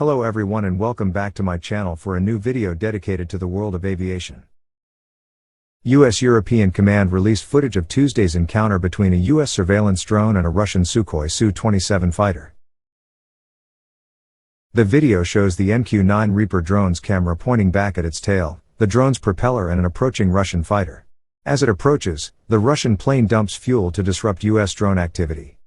Hello everyone and welcome back to my channel for a new video dedicated to the world of aviation. U.S. European Command released footage of Tuesday's encounter between a U.S. surveillance drone and a Russian Sukhoi Su-27 fighter. The video shows the MQ-9 Reaper drone's camera pointing back at its tail, the drone's propeller and an approaching Russian fighter. As it approaches, the Russian plane dumps fuel to disrupt U.S. drone activity.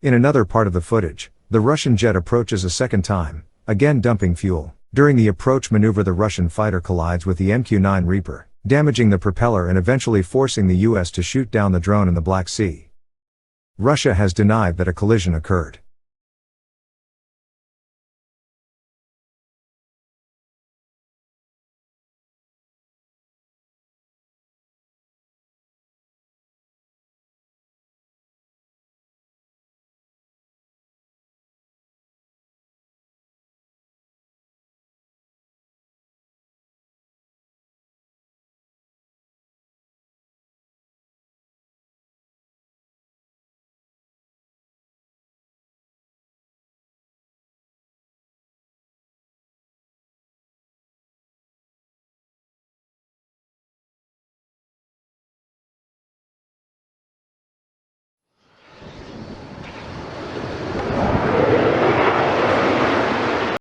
In another part of the footage, the Russian jet approaches a second time, again dumping fuel. During the approach maneuver, the Russian fighter collides with the MQ-9 Reaper, damaging the propeller and eventually forcing the U.S. to shoot down the drone in the Black Sea. Russia has denied that a collision occurred.